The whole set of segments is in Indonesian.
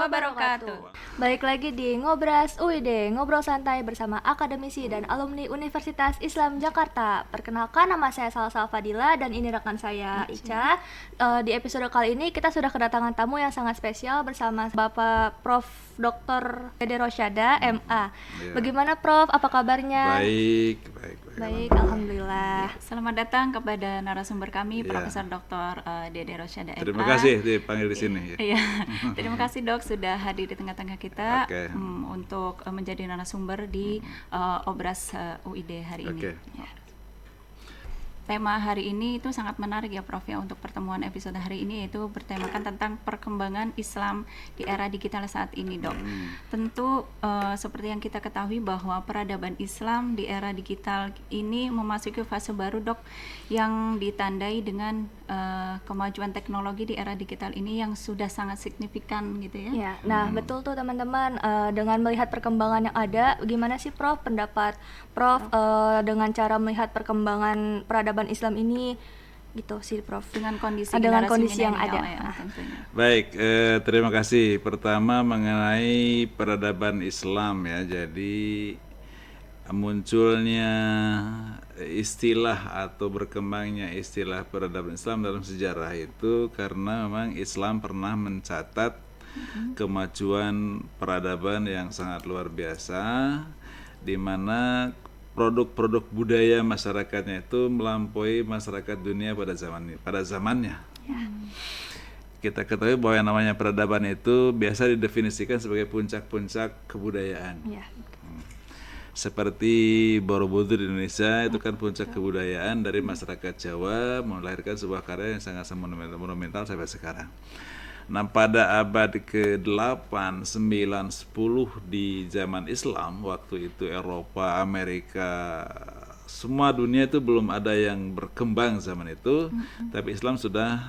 wabarakatuh. Balik lagi di Ngobras UID, ngobrol santai bersama akademisi dan alumni Universitas Islam Jakarta. Perkenalkan, nama saya Salsa Fadila dan ini rekan saya Ica. Di episode kali ini kita sudah kedatangan tamu yang sangat spesial bersama Bapak Prof. Dr. Dede Rosyada, MA. Ya. Bagaimana Prof? Apa kabarnya? Baik. Baik, alhamdulillah. Selamat datang kepada narasumber kami, Ya. Profesor Dr. Dede Rosyada, MA. Terima kasih dipanggil di sini. Ya. Iya, terima kasih Dok sudah hadir di tengah-tengah kita Oke. untuk menjadi narasumber di Obras UID hari ini. Oke. Ya. Tema hari ini itu sangat menarik ya Prof ya, untuk pertemuan episode hari ini, yaitu bertemakan tentang perkembangan Islam di era digital saat ini Dok. Tentu seperti yang kita ketahui bahwa peradaban Islam di era digital ini memasuki fase baru Dok, yang ditandai dengan kemajuan teknologi di era digital ini yang sudah sangat signifikan gitu ya. Ya, nah betul tuh teman-teman. Dengan melihat perkembangan yang ada, gimana sih Prof pendapat Prof dengan cara melihat perkembangan peradaban Islam ini gitu sih Prof, Dengan kondisi dengan generasi kondisi yang milenial ada. ya, tentunya. Baik, terima kasih. Pertama mengenai peradaban Islam ya. Jadi munculnya istilah atau berkembangnya istilah peradaban Islam dalam sejarah itu karena memang Islam pernah mencatat kemajuan peradaban yang sangat luar biasa, di mana produk-produk budaya masyarakatnya itu melampaui masyarakat dunia pada zamannya. Kita ketahui bahwa yang namanya peradaban itu biasa didefinisikan sebagai puncak-puncak kebudayaan. Ya. Seperti Borobudur di Indonesia itu kan puncak kebudayaan dari masyarakat Jawa, melahirkan sebuah karya yang sangat monumental sampai sekarang. Nah, pada abad ke-8, 9, 10 di zaman Islam, waktu itu Eropa, Amerika, semua dunia itu belum ada yang berkembang zaman itu, tapi Islam sudah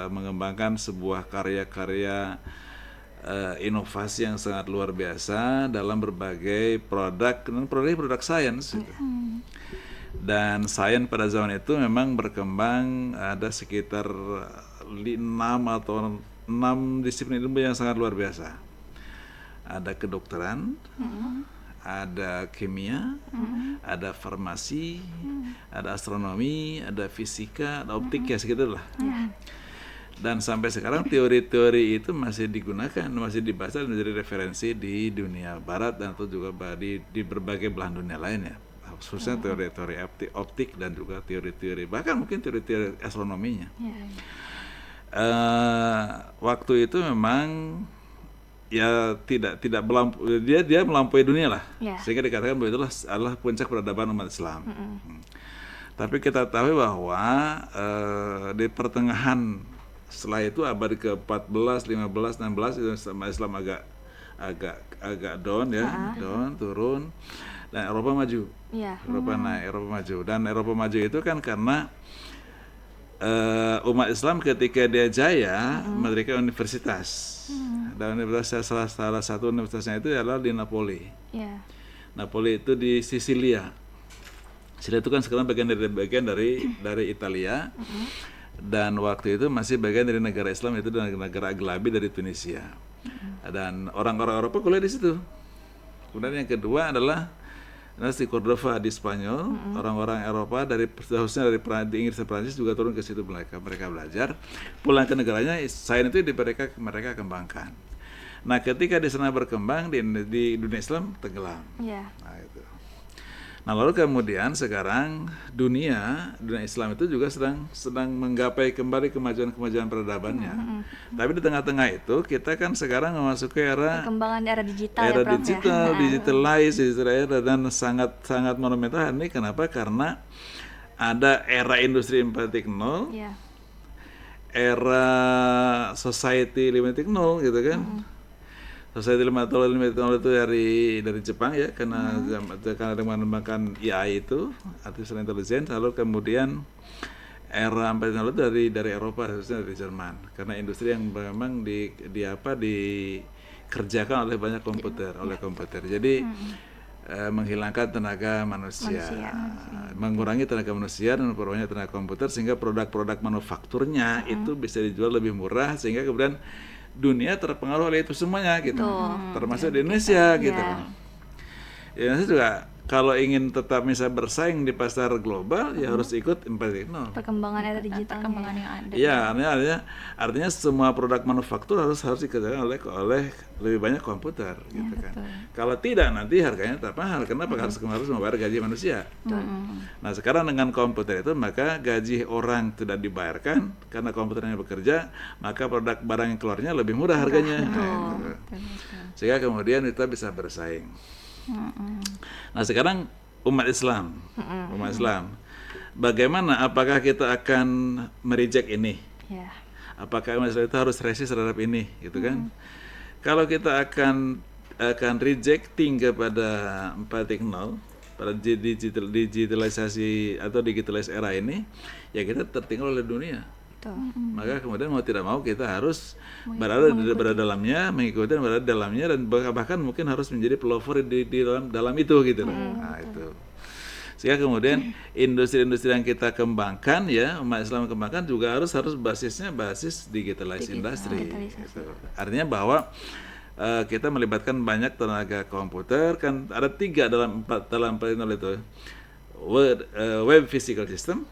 mengembangkan sebuah karya-karya inovasi yang sangat luar biasa dalam berbagai produk sains. Dan sains pada zaman itu memang berkembang, ada sekitar 6 disiplin ilmu yang sangat luar biasa. Ada kedokteran, ada kimia, ada farmasi, ada astronomi, ada fisika, ada optik, ya segitulah. Dan sampai sekarang teori-teori itu masih digunakan, masih dibahas dan menjadi referensi di dunia barat dan atau juga di berbagai belahan dunia lainnya. Khususnya teori-teori optik dan juga teori-teori, bahkan mungkin teori-teori astronominya. Waktu itu memang ya tidak dia melampaui dunia lah, sehingga dikatakan bahwa itulah adalah puncak peradaban umat Islam. Tapi kita tahu bahwa di pertengahan setelah itu abad ke-14, 15, 16 itu Islam agak down ya, turun, dan Eropa maju. Eropa maju, dan Eropa maju itu kan karena umat Islam ketika dia jaya mendirikan universitas. Dan universitas salah satu universitasnya itu adalah di Napoli. Napoli itu di Sisilia. Sisilia itu kan sekarang bagian dari Italia. Dan waktu itu masih bagian dari negara Islam, itu dan negara Aghlabi dari Tunisia. Dan orang-orang Eropa kuliah di situ. Kemudian yang kedua adalah di Cordova di Spanyol, orang-orang Eropa khususnya dari Inggris dan Prancis juga turun ke situ, mereka belajar, pulang ke negaranya, sains itu mereka kembangkan. Nah, ketika di sana berkembang di dunia Islam tenggelam. Nah, itu. Nah, lalu kemudian sekarang dunia Islam itu juga sedang menggapai kembali kemajuan peradabannya. Tapi di tengah-tengah itu kita kan sekarang memasuki perkembangan era digital, digitalize era, dan sangat monumental ini. Kenapa? Karena ada era industri 4.0, era society 5.0 gitu kan. Society 5.0 itu dari Jepang ya, karena mengembangkan AI itu, artificial intelligence. Lalu kemudian era 4.0 itu dari Eropa, khususnya dari Jerman, karena industri yang memang dikerjakan oleh banyak komputer. Jadi menghilangkan tenaga manusia, mengurangi tenaga manusia dan memperbanyak tenaga komputer, sehingga produk-produk manufakturnya itu bisa dijual lebih murah, sehingga kemudian dunia terpengaruh oleh itu semuanya gitu, termasuk di Indonesia gitu. Indonesia juga kalau ingin tetap bisa bersaing di pasar global ya harus ikut 4.0. Perkembangan era digital. Perkembangan yang ada. Iya, artinya semua produk manufaktur harus dikerjakan oleh lebih banyak komputer gitu kan. Kalau tidak nanti harganya tetap mahal. Kenapa? Harus membayar gaji manusia. Nah, sekarang dengan komputer itu maka gaji orang tidak dibayarkan karena komputernya bekerja, maka produk barang yang keluarnya lebih murah harganya. Sehingga kemudian kita bisa bersaing. Nah, sekarang umat Islam, bagaimana? Apakah kita akan mereject ini? Apakah umat Islam itu harus resist terhadap ini, gitu kan? Kalau kita akan rejecting kepada 4.0, pada digitalisasi atau digitalisasi era ini, ya kita tertinggal oleh dunia. Maka kemudian mau tidak mau kita harus berada dalamnya, mengikuti berada dalamnya, dan bahkan mungkin harus menjadi pelopor di dalam itu gitu. Nah, itu. Sehingga kemudian industri-industri yang kita kembangkan ya, umat Islam kembangkan juga harus basisnya basis digitalized industry. Gitu. Artinya bahwa kita melibatkan banyak tenaga komputer, kan ada 3 dalam 4.0 itu. Web physical system,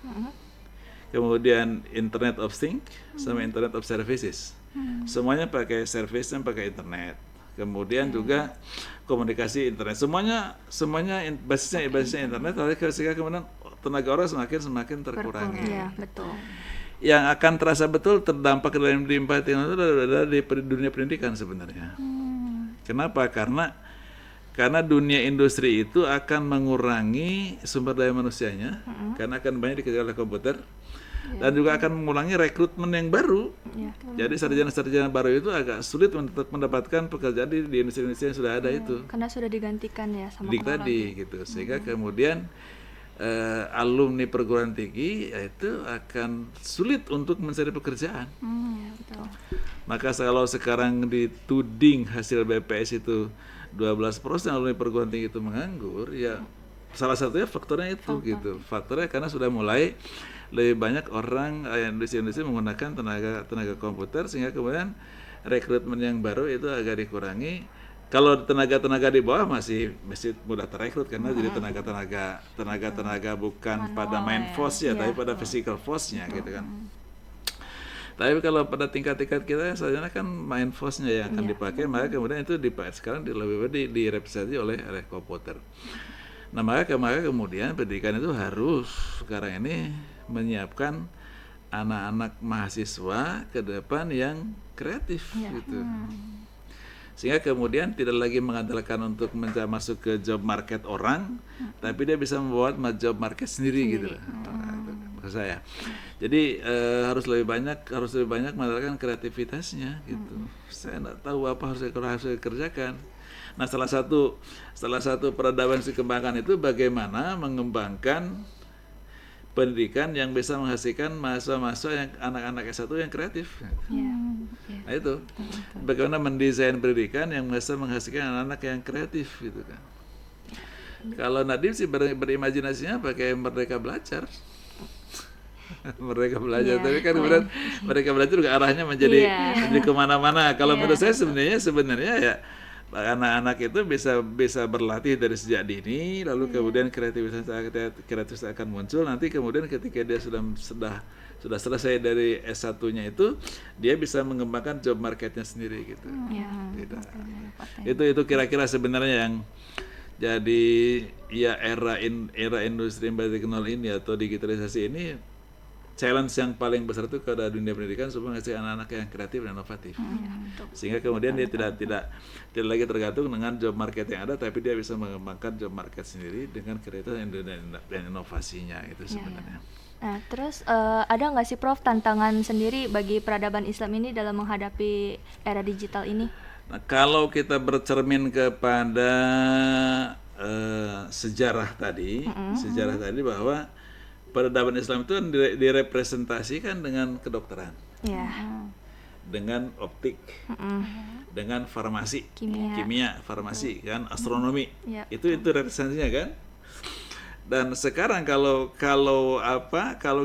kemudian Internet of Things, sama Internet of Services. Semuanya pakai service dan pakai internet. Kemudian juga komunikasi internet. Semuanya basisnya internet. Sehingga kemudian tenaga orang semakin terkurangi. Iya, betul. Yang akan terasa betul terdampak dalam di 4.0 itu adalah di dunia pendidikan sebenarnya. Kenapa? Karena dunia industri itu akan mengurangi sumber daya manusianya, karena akan banyak dikerjakan oleh komputer. Dan juga akan mengulangi rekrutmen yang baru. Jadi sarjana-sarjana baru itu agak sulit mendapatkan pekerjaan di industri-industri yang sudah ada itu. Karena sudah digantikan ya sama tadi gitu. Sehingga kemudian alumni perguruan tinggi itu akan sulit untuk mencari pekerjaan. Betul. Maka kalau sekarang dituding hasil BPS itu 12% alumni perguruan tinggi itu menganggur, ya salah satunya faktornya itu gitu. Faktornya karena sudah mulai lebih banyak orang industri-industri menggunakan tenaga komputer, sehingga kemudian rekrutmen yang baru itu agak dikurangi. Kalau tenaga di bawah masih mudah terekrut karena jadi tenaga bukan manual, pada main force ya, tapi pada physical force-nya gitu kan. Tapi kalau pada tingkat-tingkat kita saja kan main force-nya yang akan dipakai, maka kemudian itu sekarang lebih direpresentasi oleh komputer. Nah, maka kemudian pendidikan itu harus sekarang ini menyiapkan anak-anak mahasiswa ke depan yang kreatif gitu. Sehingga kemudian tidak lagi mengandalkan untuk masuk ke job market orang, tapi dia bisa membuat job market sendiri gitu. Maksud saya. Jadi harus lebih banyak mengandalkan kreativitasnya gitu. Saya tidak tahu apa harus dikerjakan. Nah, salah satu peradaban dikembangkan itu bagaimana mengembangkan pendidikan yang bisa menghasilkan mahasiswa yang anak-anak S1 yang kreatif. Nah, itu bagaimana mendesain pendidikan yang bisa menghasilkan anak-anak yang kreatif gitu kan. Kalau Nadiem sih berimajinasinya pakai Merdeka Belajar. Mereka belajar, tapi kan kemudian mereka belajar juga arahnya menjadi kemana-mana. Kalau menurut saya sebenarnya ya anak-anak itu bisa berlatih dari sejak dini, lalu kemudian kreativitas akan muncul. Nanti kemudian ketika dia sudah selesai dari S1-nya itu, dia bisa mengembangkan job marketnya sendiri gitu. Itu kira-kira sebenarnya yang jadi ya era industri 4.0 ini atau digitalisasi ini, challenge yang paling besar itu kepada dunia pendidikan supaya menghasilkan anak-anak yang kreatif dan inovatif. Sehingga kemudian dia tidak lagi tergantung dengan job market yang ada, tapi dia bisa mengembangkan job market sendiri dengan kreativitas dan inovasinya itu sebenarnya. Nah, terus ada nggak sih Prof tantangan sendiri bagi peradaban Islam ini dalam menghadapi era digital ini? Nah, kalau kita bercermin kepada sejarah tadi bahwa peradaban Islam itu direpresentasikan dengan kedokteran, dengan optik, dengan farmasi, kimia, farmasi, kan, astronomi, itu representasinya kan. Dan sekarang kalau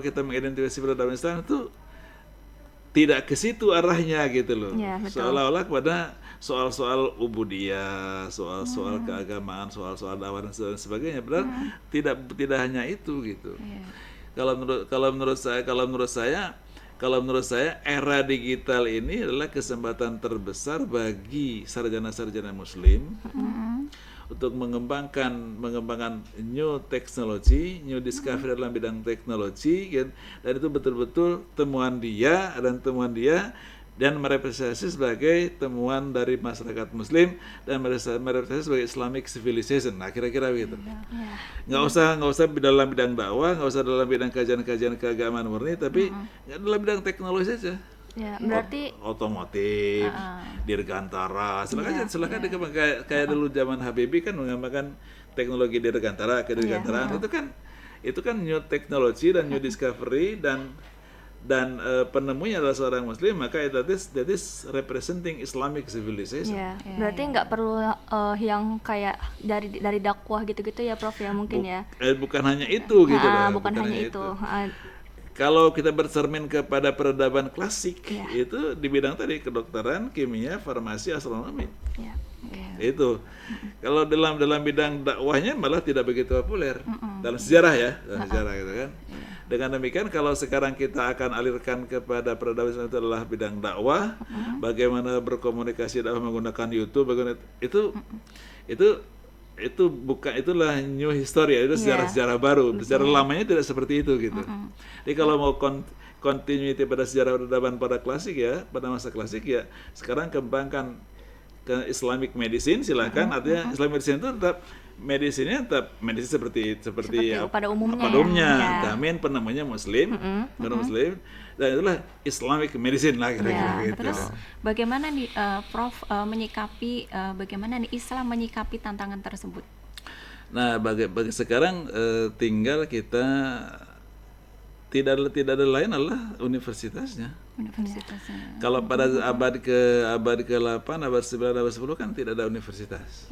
kita mengidentifikasi peradaban Islam itu tidak ke situ arahnya gitu loh. Ya, Seolah-olah pada soal-soal ubudiyah, soal-soal keagamaan, soal-soal dakwah dan sebagainya. Padahal tidak hanya itu gitu. Kalau menurut saya era digital ini adalah kesempatan terbesar bagi sarjana-sarjana muslim untuk mengembangkan new technology, new discovery dalam bidang teknologi, kan? Dan itu betul-betul temuan dia dan merepresentasi sebagai temuan dari masyarakat muslim dan merepresentasi sebagai Islamic civilization. Nah, kira-kira begitu. Nggak usah dalam bidang dakwah, nggak usah dalam bidang kajian keagamaan murni, tapi dalam bidang teknologi saja. Ya, berarti otomotif, dirgantara, silakan dikembang kayak dulu zaman Habibie kan mengembangkan teknologi dirgantaraan itu kan new technology dan new discovery dan penemunya adalah seorang muslim, maka that is representing Islamic civilization. Berarti nggak perlu yang kayak dari dakwah gitu-gitu ya Prof ya mungkin ya. Bukan hanya itu gitu loh. Bukan hanya itu. Kalau kita bercermin kepada peradaban klasik, itu di bidang tadi kedokteran, kimia, farmasi, astronomi. Itu. Kalau dalam bidang dakwahnya malah tidak begitu populer. Dalam sejarah gitu kan. Dengan demikian kalau sekarang kita akan alirkan kepada peradaban Islam itu adalah bidang dakwah, bagaimana berkomunikasi dakwah menggunakan YouTube, itulah new history, itu sejarah baru. Sejarah lamanya tidak seperti itu gitu. Jadi kalau mau continuity pada sejarah peradaban pada masa klasik ya, sekarang kembangkan ke Islamic medicine, silakan. Artinya Islamic medicine itu tetap medisi seperti pada umumnya. Tapi penemunya muslim, muslim. Dan itulah Islamic medicine lah kira-kira gitu. Terus bagaimana nih Prof menyikapi bagaimana nih Islam menyikapi tantangan tersebut? Nah, bagi sekarang tinggal kita tidak ada lain adalah universitasnya. Kalau pada abad ke-8, abad 9, abad 10 kan tidak ada universitas.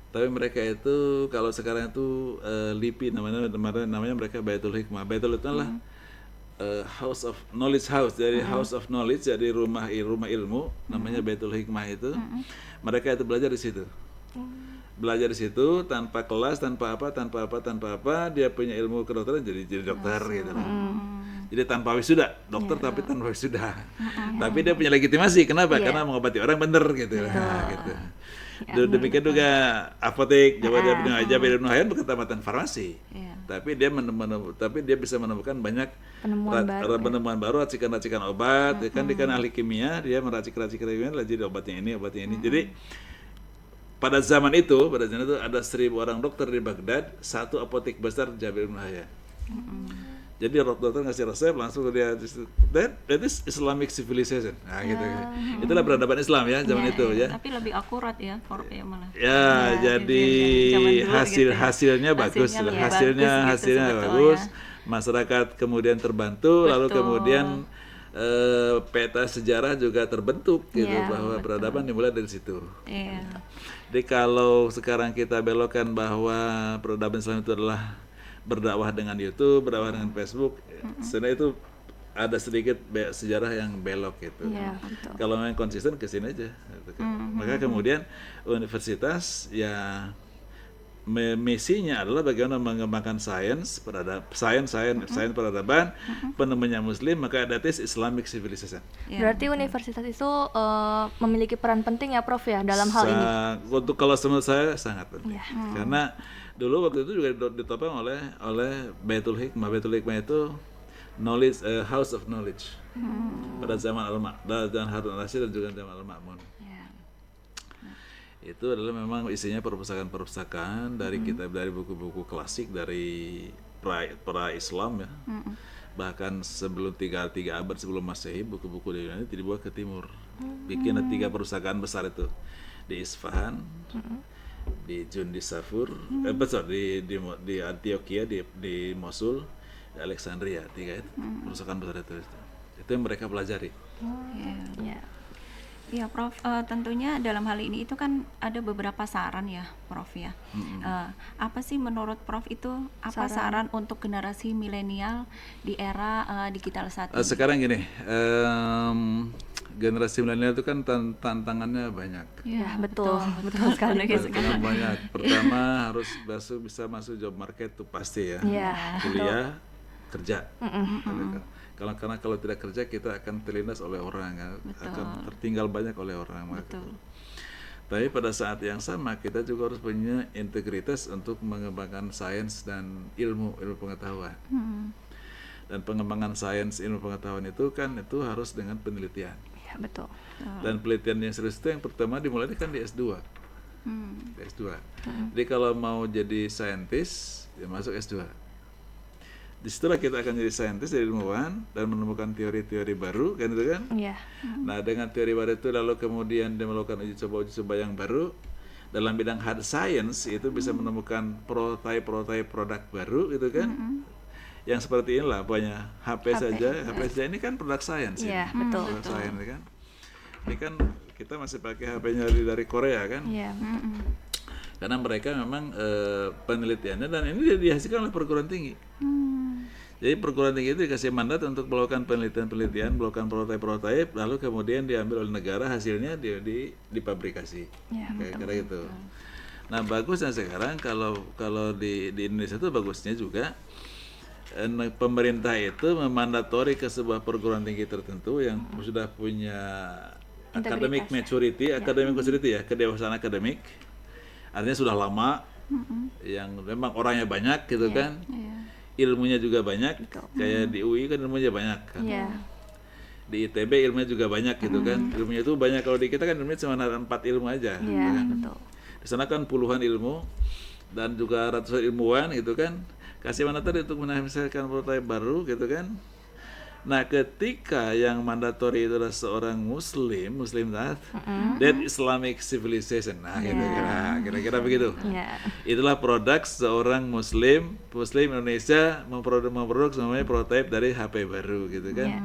Tapi mereka itu kalau sekarang itu LIPI namanya mereka Baitul Hikmah. Baitul itu adalah House of Knowledge House, dari House of Knowledge, jadi rumah ilmu, namanya Baitul Hikmah itu. Mereka itu belajar di situ. Belajar di situ tanpa kelas, tanpa apa, dia punya ilmu kedokteran jadi dokter gitu. Jadi tanpa wisuda, dokter tapi tanpa wisuda. Tapi dia punya legitimasi, kenapa? Karena mengobati orang bener gitu. Gitu. Demikian juga apotek, Jawa Ibnu Hayyan bukan tamatan farmasi. Tapi dia bisa menemukan banyak penemuan baru, racikan-racikan obat. Dia kan ahli kimia, dia meracik-racik kimia, jadi obatnya ini. Jadi pada zaman itu ada 1.000 orang dokter di Baghdad, satu apotek besar Jabir Ibnu Hayyan. Jadi dokter ngasih resep langsung dia, that is Islamic civilization. Nah, gitu. Itulah peradaban Islam ya zaman itu ya. Tapi lebih akurat ya malah. Jadi hasilnya bagus, hasilnya bagus. Masyarakat kemudian terbantu, lalu kemudian peta sejarah juga terbentuk gitu, bahwa peradaban dimulai dari situ. Jadi kalau sekarang kita belokkan bahwa peradaban Islam itu adalah berdakwah dengan YouTube, berdakwah dengan Facebook, sebenarnya itu ada sedikit sejarah yang belok gitu. Kalau memang konsisten ke sini aja. Gitu kan. Maka kemudian universitas ya misinya adalah bagaimana mengembangkan sains peradaban, penemunya muslim, maka that is Islamic civilization. Berarti universitas itu memiliki peran penting ya Prof ya dalam hal ini. Untuk kalau menurut saya sangat penting. Karena dulu waktu itu juga ditopang oleh Baitul Hikmah. Baitul Hikmah itu knowledge, house of knowledge. Pada zaman Harun al-Rashid dan juga zaman Al-Ma'mun. Itu adalah memang isinya perpustakaan dari buku-buku klasik dari pra Islam ya. Bahkan sebelum 3 abad sebelum Masehi, buku-buku dari Yunani dibawa ke timur. Bikin 3 perpustakaan besar itu di Isfahan, di Jundisafur, di Antioquia, di Mosul, di Alexandria, 3 itu perpustakaan besar itu yang mereka pelajari. Ya, Prof. Tentunya dalam hal ini itu kan ada beberapa saran ya, Prof ya. Apa sih menurut Prof itu apa saran untuk generasi milenial di era digital saat ini? Sekarang gini, generasi milenial itu kan tantangannya banyak. Ya, betul sekali. Tantangan banyak. Pertama harus bisa masuk job market itu pasti ya. Kuliah, kerja. Karena kalau tidak kerja kita akan terlindas oleh orang, akan tertinggal banyak oleh orang. Tapi pada saat yang sama kita juga harus punya integritas untuk mengembangkan sains dan ilmu pengetahuan. Dan pengembangan sains ilmu pengetahuan itu harus dengan penelitian. Ya, betul. Dan penelitian yang serius itu yang pertama dimulai kan di S2. Di S2. Jadi kalau mau jadi saintis ya masuk S2. Disitulah kita akan jadi saintis, jadi ilmuwan dan menemukan teori-teori baru kan itu kan. Nah dengan teori baru itu lalu kemudian dia melakukan uji coba yang baru dalam bidang hard science, itu bisa menemukan prototype produk baru gitu kan. Yang seperti inilah banyak HP saja ini kan produk science ya. Betul. Produk science kan. Ini kan kita masih pakai HP-nya dari Korea kan. Karena mereka memang penelitiannya dan ini dihasilkan oleh perguruan tinggi. Jadi perguruan tinggi itu dikasih mandat untuk melakukan penelitian, melakukan prototipe, lalu kemudian diambil oleh negara, hasilnya dipabrikasi. Kira-kira gitu. Nah bagusnya sekarang kalau di Indonesia itu bagusnya juga pemerintah itu memandatori ke sebuah perguruan tinggi tertentu yang sudah punya academic maturity, kedewasaan akademik, artinya sudah lama, yang memang orangnya banyak gitu kan. Ilmunya juga banyak, kayak di UI kan ilmunya banyak kan. Di ITB ilmunya juga banyak gitu kan. Ilmunya itu banyak, kalau di kita kan ilmunya cuma ada 4 ilmu aja gitu kan. Di sana kan puluhan ilmu dan juga ratusan ilmuwan gitu kan. Kasih mandat untuk menghasilkan prototipe baru gitu kan. Nah ketika yang mandatori itu adalah seorang Muslim that Islamic civilization, nah kira-kira begitu. Itulah produk seorang Muslim Indonesia memproduksi namanya prototipe dari HP baru gitu kan.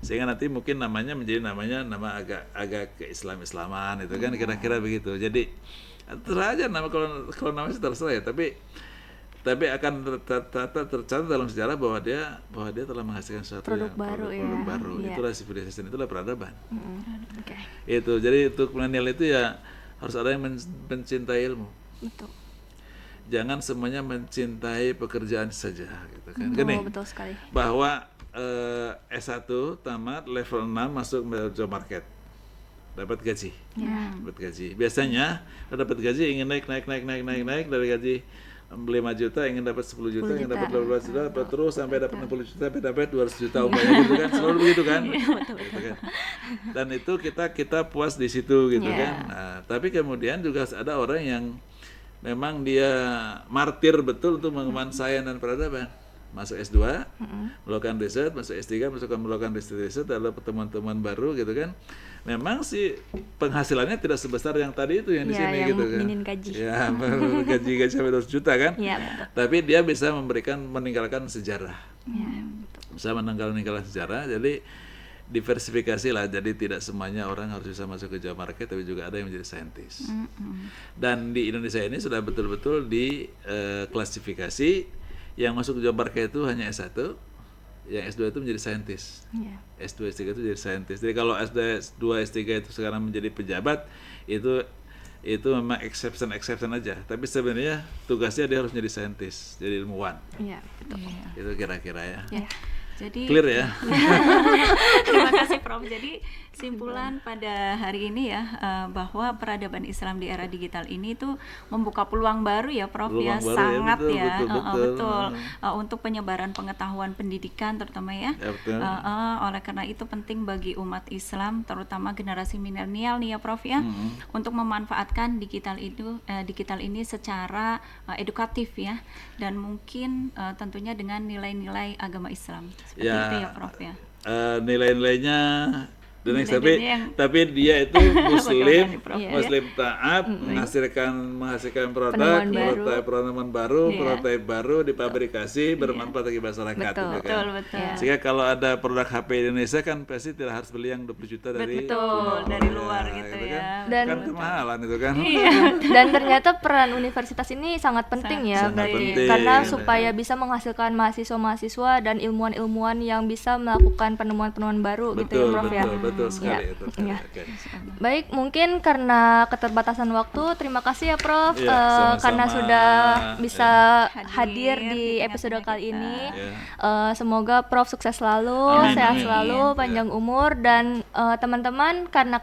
Sehingga nanti mungkin namanya menjadi nama agak ke-Islaman itu kan, kira-kira begitu. Jadi terserah aja nama, kalau namanya terserah ya, tapi akan tercatat dalam sejarah bahwa dia telah menghasilkan suatu produk baru. Itulah civilization, itulah peradaban. Itu jadi untuk milenial itu ya harus ada yang mencintai ilmu. Jangan semuanya mencintai pekerjaan saja gitu kan. Betul sekali. Bahwa S1 tamat level 6 masuk job market, dapat gaji. Biasanya kalau dapat gaji ingin naik dari gaji 5 juta ingin dapat 10 juta, ingin dapat 12 juta, dapat terus sampai dapat 60 juta, sampai dapat 200 juta umpamanya gitu kan, selalu begitu kan. Gitu kan. Dan itu kita puas di situ gitu kan. Nah, tapi kemudian juga ada orang yang memang dia martir betul untuk mengembangkan sains dan peradaban. Masuk S2, melakukan riset, masuk S3, melakukan riset, lalu pertemuan-temuan baru gitu kan. Memang sih penghasilannya tidak sebesar yang tadi itu yang di sini gitu kan. Gaji. Ya, gaji sampai 200 juta kan. Tapi dia bisa meninggalkan sejarah. Bisa meninggalkan sejarah. Jadi diversifikasi lah. Jadi tidak semuanya orang harus bisa masuk ke job market, tapi juga ada yang menjadi saintis. Dan di Indonesia ini sudah betul-betul diklasifikasi. Yang masuk ke job market itu hanya S1, yang S2 itu menjadi saintis. S2, S3 itu jadi saintis. Jadi kalau S2, S3 itu sekarang menjadi pejabat, itu memang exception aja. Tapi sebenarnya tugasnya dia harus menjadi saintis, jadi ilmuwan. Itu kira-kira ya. Jadi clear ya. Terima kasih Prof. Jadi simpulan pada hari ini ya, bahwa peradaban Islam di era digital ini tuh membuka peluang baru ya Prof. Peluang ya, baru, sangat ya, betul. Untuk penyebaran pengetahuan pendidikan terutama ya. Oleh karena itu penting bagi umat Islam terutama generasi milenial nih ya Prof ya, untuk memanfaatkan digital ini secara edukatif ya, dan mungkin tentunya dengan nilai-nilai agama Islam. Seperti itu ya Prof ya. Nilai-nilainya tapi dia itu muslim, Prof. muslim taat, menghasilkan produk penemuan baru, prototipe baru, dipabrikasi, bermanfaat bagi masyarakat. Betul. Gitu kan. Betul. Sehingga kalau ada produk HP di Indonesia kan pasti tidak harus beli yang 20 juta dari luar gitu ya. Dan kan kemahalan itu kan. Dan ternyata peran universitas ini sangat penting ya, sangat berarti penting. karena supaya bisa menghasilkan mahasiswa-mahasiswa dan ilmuwan-ilmuwan yang bisa melakukan penemuan-penemuan baru gitu ya, Prof ya. Betul sekali itu. Ya. Oke. Baik, mungkin karena keterbatasan waktu, terima kasih ya Prof Ya, sama-sama. karena sudah bisa hadir di episode kali ini. Semoga Prof sukses selalu, sehat selalu, panjang umur, dan teman-teman, karena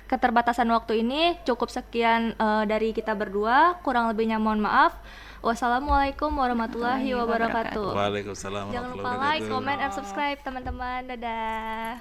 keterbatasan waktu ini cukup sekian dari kita berdua, kurang lebihnya mohon maaf. Wassalamualaikum warahmatullahi wabarakatuh. Waalaikumsalam. Jangan lupa like, comment, and subscribe teman-teman. Dadah.